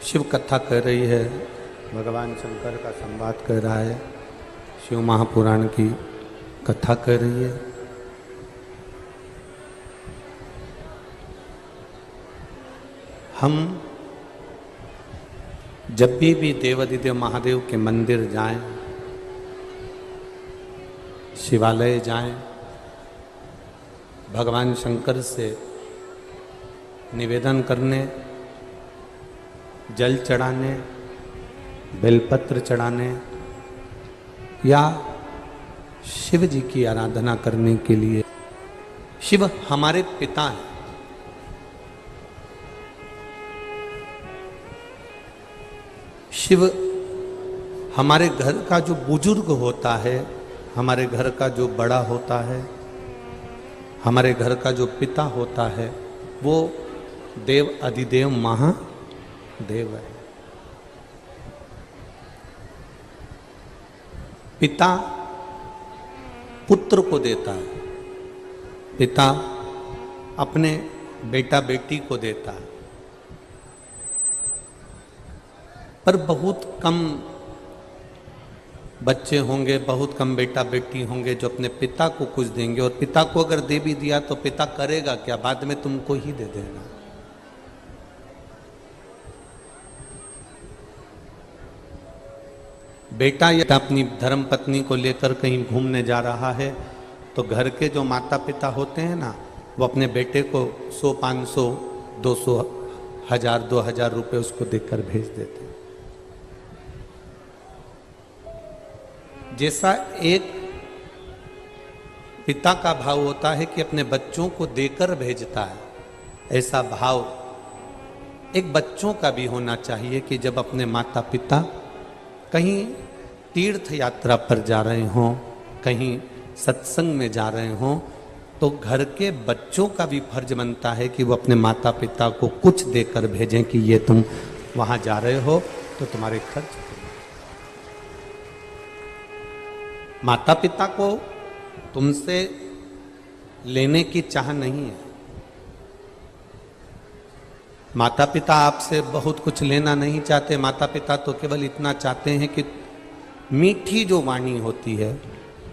शिव कथा कर रही है, भगवान शंकर का संवाद कर रहा है, शिव महापुराण की कथा कर रही है। हम जब भी देवादिदेव महादेव के मंदिर जाएं, शिवालय जाएं, भगवान शंकर से निवेदन करने, जल चढ़ाने, बेलपत्र चढ़ाने या शिव जी की आराधना करने के लिए, शिव हमारे पिता हैं। शिव हमारे घर का जो बुजुर्ग होता है, हमारे घर का जो बड़ा होता है, हमारे घर का जो पिता होता है, वो देव अधिदेव महादेव है। पिता पुत्र को देता है, पिता अपने बेटा बेटी को देता है, पर बहुत कम बच्चे होंगे, बहुत कम बेटा बेटी होंगे जो अपने पिता को कुछ देंगे। और पिता को अगर दे भी दिया तो पिता करेगा क्या? बाद में तुमको ही दे देगा। बेटा या अपनी धर्म पत्नी को लेकर कहीं घूमने जा रहा है तो घर के जो माता पिता होते हैं ना, वो अपने बेटे को 100, 500, 200, 1000, 2000 रुपए उसको देकर भेज देते हैं। जैसा एक पिता का भाव होता है कि अपने बच्चों को देकर भेजता है, ऐसा भाव एक बच्चों का भी होना चाहिए कि जब अपने माता पिता कहीं तीर्थ यात्रा पर जा रहे हों, कहीं सत्संग में जा रहे हों, तो घर के बच्चों का भी फर्ज बनता है कि वो अपने माता पिता को कुछ देकर भेजें कि ये तुम वहाँ जा रहे हो तो तुम्हारे खर्च। माता पिता को तुमसे लेने की चाह नहीं है। माता पिता आपसे बहुत कुछ लेना नहीं चाहते। माता पिता तो केवल इतना चाहते हैं कि मीठी जो वाणी होती है,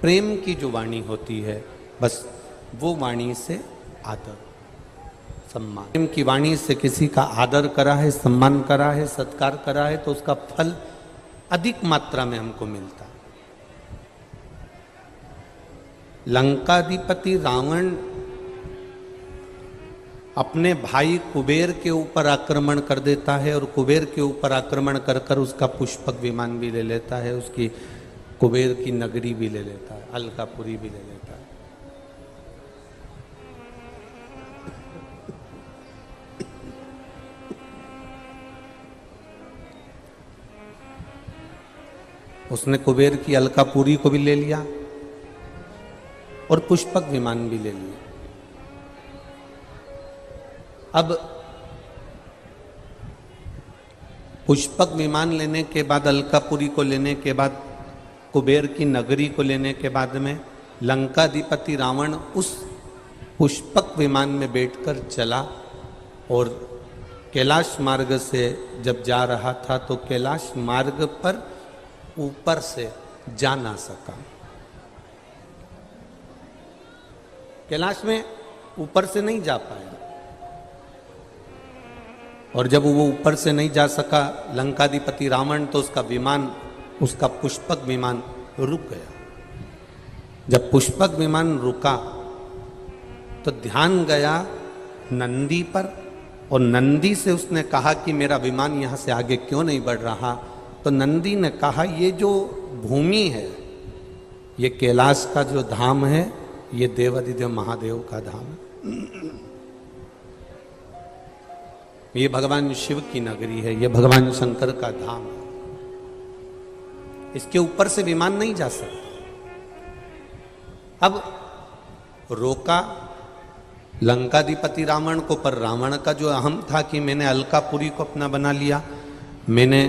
प्रेम की जो वाणी होती है, बस वो वाणी से आदर सम्मान। प्रेम की वाणी से किसी का आदर करा है, सम्मान करा है, सत्कार करा है तो उसका फल अधिक मात्रा में हमको मिलता है। लंकाधिपति रावण अपने भाई कुबेर के ऊपर आक्रमण कर देता है और कुबेर के ऊपर आक्रमण कर कर उसका पुष्पक विमान भी ले लेता है, उसकी कुबेर की नगरी भी ले लेता है, अलकापुरी भी ले लेता है। उसने कुबेर की अलकापुरी को भी ले लिया और पुष्पक विमान भी ले लिया। अब पुष्पक विमान लेने के बाद, अलकापुरी को लेने के बाद, कुबेर की नगरी को लेने के बाद में लंकाधिपति रावण उस पुष्पक विमान में बैठकर चला और कैलाश मार्ग से जब जा रहा था तो कैलाश मार्ग पर ऊपर से जा ना सका। कैलाश में ऊपर से नहीं जा पाया और जब वो ऊपर से नहीं जा सका लंकाधिपति रावण, तो उसका विमान, उसका पुष्पक विमान रुक गया। जब पुष्पक विमान रुका तो ध्यान गया नंदी पर और नंदी से उसने कहा कि मेरा विमान यहाँ से आगे क्यों नहीं बढ़ रहा। तो नंदी ने कहा ये जो भूमि है, ये कैलाश का जो धाम है, ये देवादिदेव महादेव का धाम है। ये भगवान शिव की नगरी है, ये भगवान शंकर का धाम है। इसके ऊपर से विमान नहीं जा सकता। अब रोका लंकाधिपति रावण को, पर रावण का जो अहम था कि मैंने अलकापुरी को अपना बना लिया, मैंने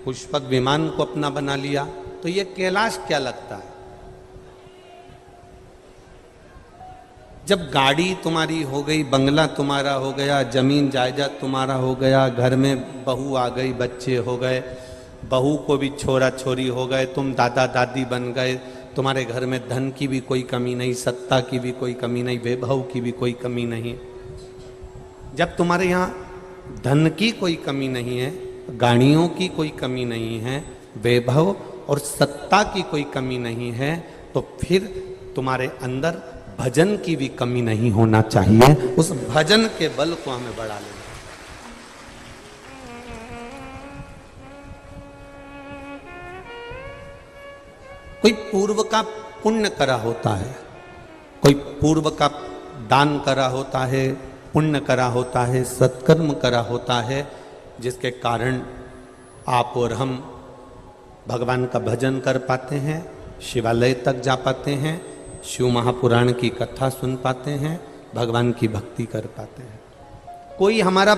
पुष्पक विमान को अपना बना लिया, तो ये कैलाश क्या लगता है। जब गाड़ी तुम्हारी हो गई, बंगला तुम्हारा हो गया, जमीन जायदाद तुम्हारा हो गया, घर में बहू आ गई, बच्चे हो गए, बहू को भी छोरा छोरी हो गए, तुम दादा दादी बन गए, तुम्हारे घर में धन की भी कोई कमी नहीं, सत्ता की भी कोई कमी नहीं, वैभव की भी कोई कमी नहीं। जब तुम्हारे यहाँ धन की कोई कमी नहीं है, गाड़ियों की कोई कमी नहीं है, वैभव और सत्ता की कोई कमी नहीं है, तो फिर तुम्हारे अंदर भजन की भी कमी नहीं होना चाहिए। उस भजन के बल को हमें बढ़ा लेना। कोई पूर्व का पुण्य करा होता है, कोई पूर्व का दान करा होता है, पुण्य करा होता है, सत्कर्म करा होता है, जिसके कारण आप और हम भगवान का भजन कर पाते हैं, शिवालय तक जा पाते हैं, शिव महापुराण की कथा सुन पाते हैं, भगवान की भक्ति कर पाते हैं। कोई हमारा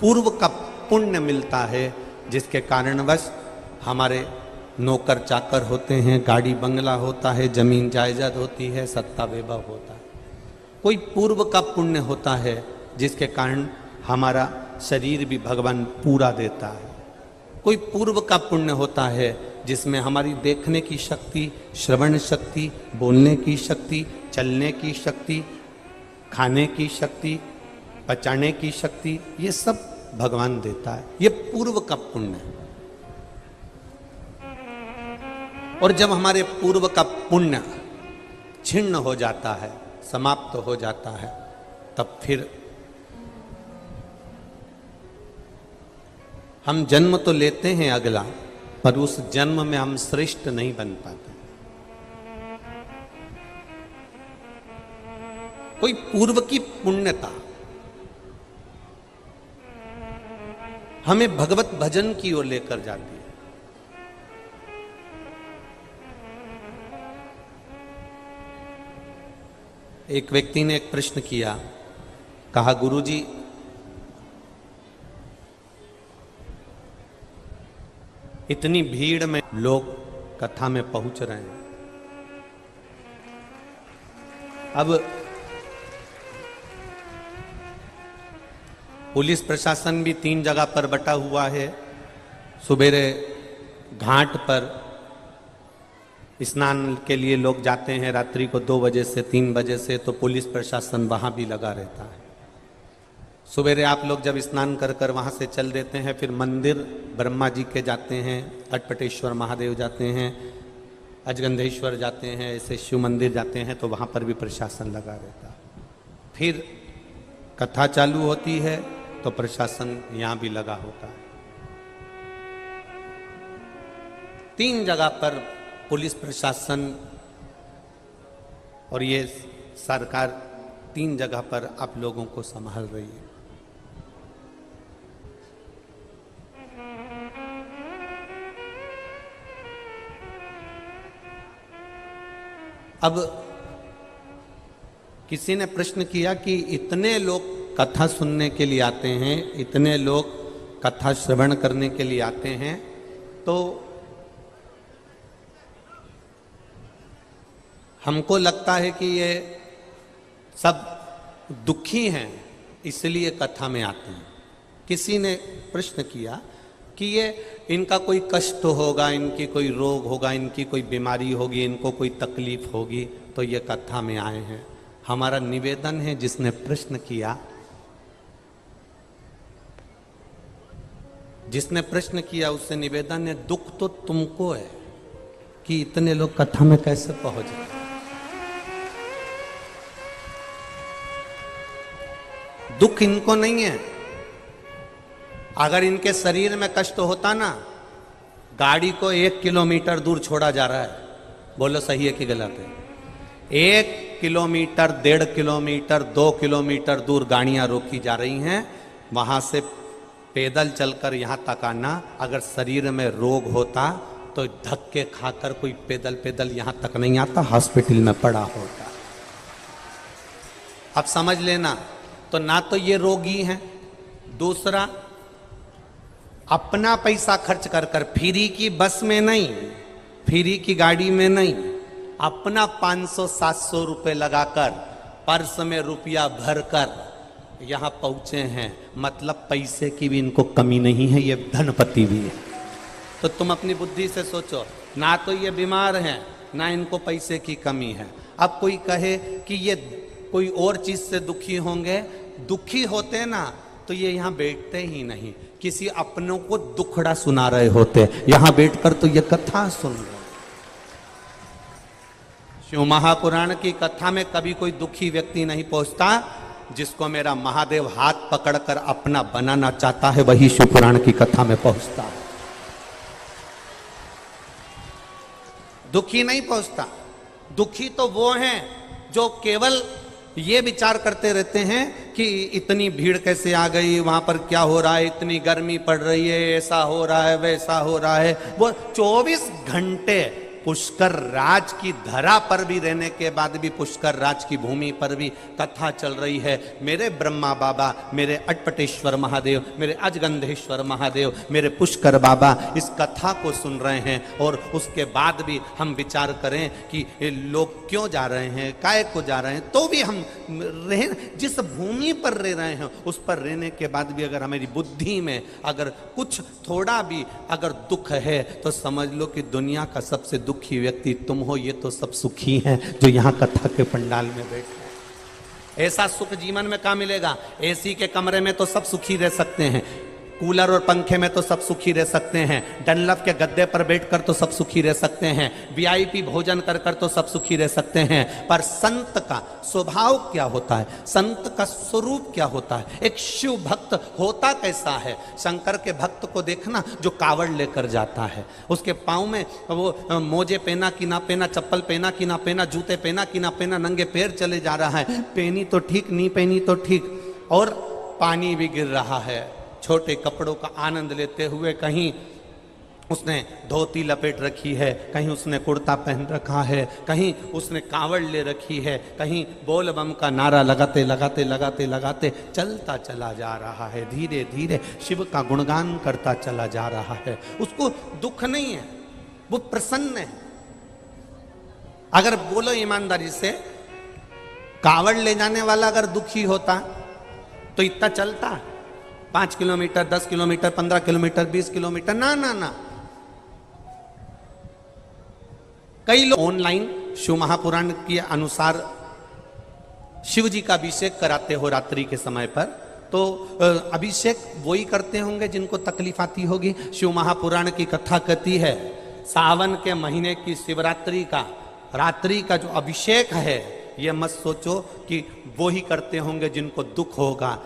पूर्व का पुण्य मिलता है, जिसके कारणवश हमारे नौकर चाकर होते हैं, गाड़ी बंगला होता है, जमीन जायदाद होती है, सत्ता वैभव होता है। कोई पूर्व का पुण्य होता है, जिसके कारण हमारा शरीर भी भगवान पूरा देता है। कोई पूर्व का पुण्य होता है, जिसमें हमारी देखने की शक्ति, श्रवण शक्ति, बोलने की शक्ति, चलने की शक्ति, खाने की शक्ति, पचाने की शक्ति, ये सब भगवान देता है। ये पूर्व का पुण्य है। और जब हमारे पूर्व का पुण्य छिन्न हो जाता है, समाप्त हो जाता है, तब फिर हम जन्म तो लेते हैं अगला, पर उस जन्म में हम श्रेष्ठ नहीं बन पाते। कोई पूर्व की पुण्यता हमें भगवत भजन की ओर लेकर जाती है। एक व्यक्ति ने एक प्रश्न किया, कहा गुरुजी, इतनी भीड़ में लोग कथा में पहुंच रहे हैं, अब पुलिस प्रशासन भी 3 जगह पर बटा हुआ है। सुबेरे घाट पर स्नान के लिए लोग जाते हैं, रात्रि को 2 बजे से 3 बजे से, तो पुलिस प्रशासन वहाँ भी लगा रहता है। सुबेरे आप लोग जब स्नान कर कर वहाँ से चल देते हैं, फिर मंदिर ब्रह्मा जी के जाते हैं, अटपटेश्वर महादेव जाते हैं, अजगंधेश्वर जाते हैं, ऐसे शिव मंदिर जाते हैं, तो वहाँ पर भी प्रशासन लगा रहता है। फिर कथा चालू होती है तो प्रशासन यहाँ भी लगा होता है। 3 जगह पर पुलिस प्रशासन और ये सरकार 3 जगह पर आप लोगों को संभाल रही है। अब किसी ने प्रश्न किया कि इतने लोग कथा सुनने के लिए आते हैं, इतने लोग कथा श्रवण करने के लिए आते हैं, तो हमको लगता है कि ये सब दुखी हैं, इसलिए कथा में आते हैं। किसी ने प्रश्न किया कि ये इनका कोई कष्ट होगा, इनकी कोई रोग होगा, इनकी कोई बीमारी होगी, इनको कोई तकलीफ होगी, तो ये कथा में आए हैं। हमारा निवेदन है, जिसने प्रश्न किया, उससे निवेदन है, दुख तो तुमको है कि इतने लोग कथा में कैसे पहुंचे। दुख इनको नहीं है। अगर इनके शरीर में कष्ट होता ना, गाड़ी को 1 किलोमीटर दूर छोड़ा जा रहा है, बोलो सही है कि गलत है? 1 किलोमीटर, 1.5 किलोमीटर, 2 किलोमीटर दूर गाड़ियां रोकी जा रही हैं, वहां से पैदल चलकर यहां तक आना। अगर शरीर में रोग होता तो धक्के खाकर कोई पैदल पैदल यहां तक नहीं आता, हॉस्पिटल में पड़ा होता। अब समझ लेना, तो ना तो ये रोगी हैं, दूसरा अपना पैसा खर्च कर कर, फ्री की बस में नहीं, फ्री की गाड़ी में नहीं, अपना 500-700 रुपए लगाकर पर्स में रुपया भरकर यहां पहुंचे हैं, मतलब पैसे की भी इनको कमी नहीं है, ये धनपति भी है। तो तुम अपनी बुद्धि से सोचो, ना तो ये बीमार हैं, ना इनको पैसे की कमी है। अब कोई कहे कि ये कोई और चीज से दुखी होंगे, दुखी होते ना तो ये यहां बैठते ही नहीं, किसी अपनों को दुखड़ा सुना रहे होते, यहां बैठकर तो ये कथा सुन रहे। शिव महापुराण की कथा में कभी कोई दुखी व्यक्ति नहीं पहुंचता। जिसको मेरा महादेव हाथ पकड़कर अपना बनाना चाहता है वही शिव पुराण की कथा में पहुंचता है, दुखी नहीं पहुंचता। दुखी तो वो हैं जो केवल ये विचार करते रहते हैं कि इतनी भीड़ कैसे आ गई, वहां पर क्या हो रहा है, इतनी गर्मी पड़ रही है, ऐसा हो रहा है, वैसा हो रहा है। वो 24 घंटे पुष्कर राज की धरा पर भी रहने के बाद भी, पुष्कर राज की भूमि पर भी कथा चल रही है। मेरे ब्रह्मा बाबा, मेरे अटपटेश्वर महादेव, मेरे अजगंधेश्वर महादेव, मेरे पुष्कर बाबा इस कथा को सुन रहे हैं। और उसके बाद भी हम विचार करें कि लोग क्यों जा रहे हैं, काय को जा रहे हैं, तो भी हम रहे, जिस भूमि पर रह रहे हैं उस पर रहने के बाद भी अगर हमारी बुद्धि में अगर कुछ थोड़ा भी अगर दुख है तो समझ लो कि दुनिया का सबसे दुखी व्यक्ति तुम हो। ये तो सब सुखी हैं जो यहां कथा के पंडाल में बैठे हैं। ऐसा सुख जीवन में कहां मिलेगा? एसी के कमरे में तो सब सुखी रह सकते हैं, कूलर और पंखे में तो सब सुखी रह सकते हैं, डनलप के गद्दे पर बैठकर तो सब सुखी रह सकते हैं, वीआईपी भोजन कर कर तो सब सुखी रह सकते हैं। पर संत का स्वभाव क्या होता है, संत का स्वरूप क्या होता है, एक शिव भक्त होता कैसा है? शंकर के भक्त को देखना जो कावड़ लेकर जाता है, उसके पाँव में वो मोजे पहना कि ना पहना, चप्पल पहना कि ना पहना, जूते पहना कि ना पहना, नंगे पैर चले जा रहा है, पहनी तो ठीक, नहीं पहनी तो ठीक, और पानी भी गिर रहा है, छोटे कपड़ों का आनंद लेते हुए। कहीं उसने धोती लपेट रखी है, कहीं उसने कुर्ता पहन रखा है, कहीं उसने कांवड़ ले रखी है, कहीं बोल बम का नारा लगाते लगाते लगाते लगाते चलता चला जा रहा है, धीरे धीरे शिव का गुणगान करता चला जा रहा है। उसको दुख नहीं है, वो प्रसन्न है। अगर बोलो ईमानदारी से, कांवड़ ले जाने वाला अगर दुखी होता तो इतना चलता? 5 किलोमीटर, 10 किलोमीटर, 15 किलोमीटर, 20 किलोमीटर, ना ना ना। कई लोग ऑनलाइन शिव महापुराण के अनुसार शिव जी का अभिषेक कराते हो रात्रि के समय पर, तो अभिषेक वही करते होंगे जिनको तकलीफ आती होगी। शिव महापुराण की कथा कहती है सावन के महीने की शिवरात्रि का रात्रि का जो अभिषेक है, ये मत सोचो कि वो ही करते होंगे जिनको दुख होगा।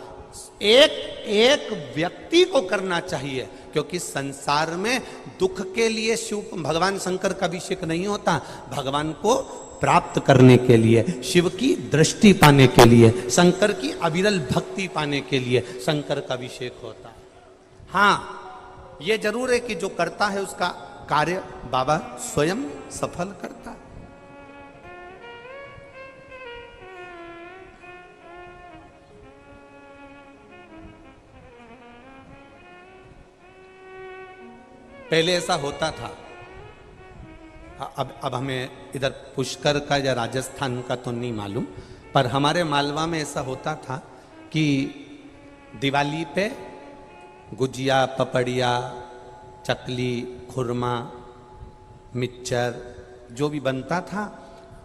एक एक व्यक्ति को करना चाहिए, क्योंकि संसार में दुख के लिए शिव भगवान शंकर का अभिषेक नहीं होता, भगवान को प्राप्त करने के लिए, शिव की दृष्टि पाने के लिए, शंकर की अविरल भक्ति पाने के लिए शंकर का अभिषेक होता है। हाँ, ये जरूर है कि जो करता है उसका कार्य बाबा स्वयं सफल करता है। पहले ऐसा होता था, अब हमें इधर पुष्कर का या राजस्थान का तो नहीं मालूम, पर हमारे मालवा में ऐसा होता था कि दिवाली पे गुजिया, पपड़िया, चकली, खुरमा, मिक्सचर जो भी बनता था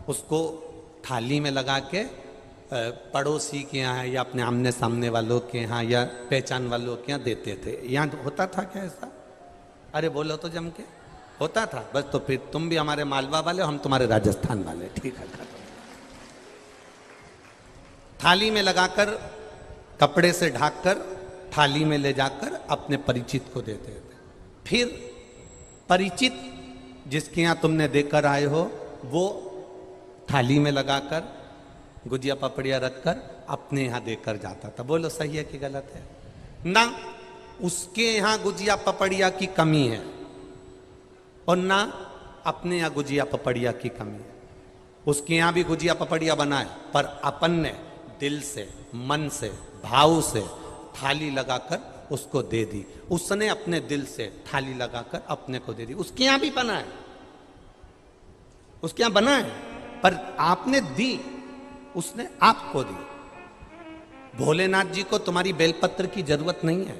उसको थाली में लगा के पड़ोसी के यहाँ या अपने आमने सामने वालों के यहाँ या पहचान वालों के यहाँ देते थे। यहाँ होता था क्या ऐसा? अरे बोलो तो जम के होता था। बस तो फिर तुम भी हमारे मालवा वाले, हम तुम्हारे राजस्थान वाले, ठीक है। थाली में लगाकर, कपड़े से ढककर थाली में ले जाकर अपने परिचित को देते थे। फिर परिचित जिसके यहाँ तुमने देकर आए हो वो थाली में लगाकर गुजिया पपड़िया रखकर अपने यहाँ देकर जाता था। बोलो सही है कि गलत है? ना उसके यहां गुजिया पपड़िया की कमी है और ना अपने यहां गुजिया पपड़िया की कमी है। उसके यहां भी गुजिया पपड़िया बनाए, पर अपन ने दिल से, मन से, भाव से थाली लगाकर उसको दे दी। उसने अपने दिल से थाली लगाकर अपने को दे दी। उसके यहां भी बनाए, उसके यहां बनाए, पर आपने दी उसने आपको दी। भोलेनाथ जी को तुम्हारी बेलपत्र की जरूरत नहीं है।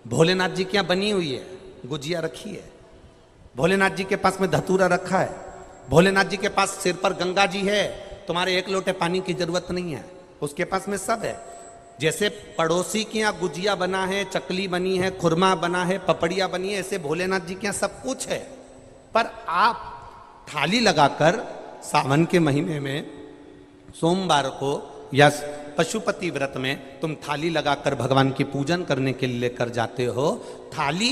भोलेनाथ जी क्या बनी हुई है, गुजिया रखी है। भोलेनाथ जी के पास में धतूरा रखा है। भोलेनाथ जी के पास सिर पर गंगा जी है। तुम्हारे एक लोटे पानी की जरूरत नहीं है, उसके पास में सब है। जैसे पड़ोसी के यहाँ गुजिया बना है, चकली बनी है, खुरमा बना है, पपड़िया बनी है, ऐसे भोलेनाथ जी के यहाँ सब कुछ है। पर आप थाली लगाकर सावन के महीने में सोमवार को या पशुपति व्रत में तुम थाली लगाकर भगवान की पूजन करने के लिए लेकर जाते हो, थाली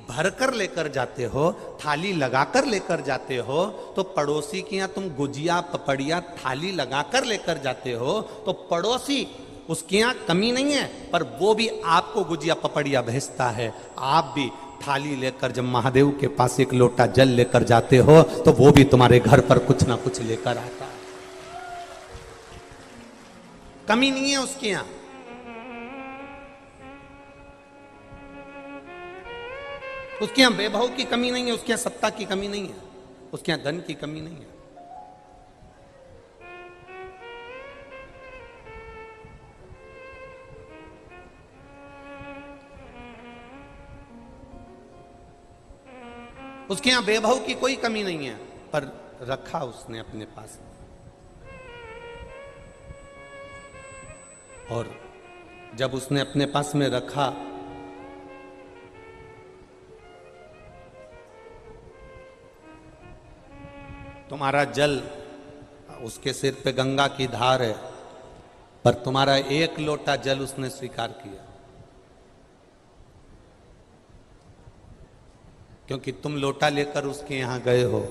भरकर लेकर जाते हो, थाली लगाकर लेकर जाते हो, तो पड़ोसी के यहाँ तुम गुजिया पपड़िया थाली लगाकर लेकर जाते हो, तो पड़ोसी उसके यहाँ कमी नहीं है, पर वो भी आपको गुजिया पपड़िया भेजता है। आप भी थाली लेकर जब महादेव के पास एक लोटा जल लेकर जाते हो, तो वो भी तुम्हारे घर पर कुछ ना कुछ लेकर आता है। कमी नहीं है उसके यहां। उसके यहां वैभव की कमी नहीं है, उसके यहां सत्ता की कमी नहीं है, उसके यहां धन की कमी नहीं है। उसके यहां वैभव की कोई कमी नहीं है, पर रखा उसने अपने पास। और जब उसने अपने पास में रखा, तुम्हारा जल, उसके सिर पे गंगा की धार है, पर तुम्हारा एक लोटा जल उसने स्वीकार किया, क्योंकि तुम लोटा लेकर उसके यहां गए हो,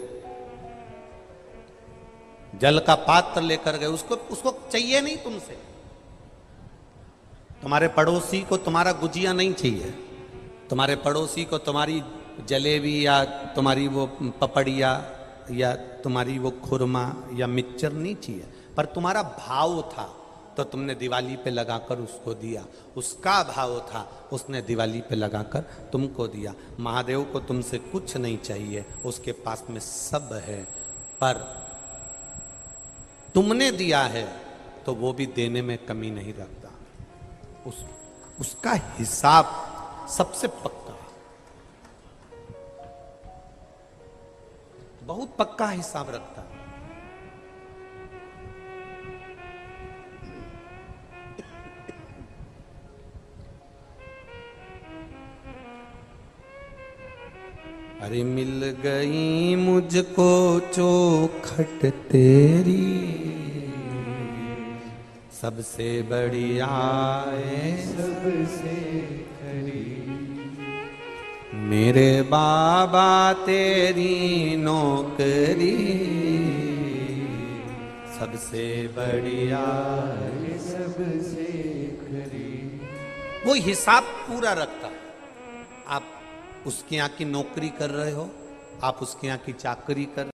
जल का पात्र लेकर गए। उसको चाहिए नहीं तुमसे। तुम्हारे पड़ोसी को तुम्हारा गुजिया नहीं चाहिए, तुम्हारे पड़ोसी को तुम्हारी जलेबी या तुम्हारी वो पपड़िया या तुम्हारी वो खुरमा या मिक्सचर नहीं चाहिए, पर तुम्हारा भाव था तो तुमने दिवाली पे लगाकर उसको दिया। उसका भाव था, उसने दिवाली पे लगाकर तुमको दिया। महादेव को तुमसे कुछ नहीं चाहिए, उसके पास में सब है, पर तुमने दिया है तो वो भी देने में कमी नहीं रखता। उसका हिसाब सबसे पक्का, बहुत पक्का हिसाब रखता है। अरे मिल गई मुझको चौखट तेरी, सबसे बढ़िया है सबसे खरी, मेरे बाबा तेरी नौकरी, सबसे बढ़िया है सबसे खरी। वो हिसाब पूरा रखता। आप उसके यहाँ की नौकरी कर रहे हो, आप उसके यहाँ की चाकरी कर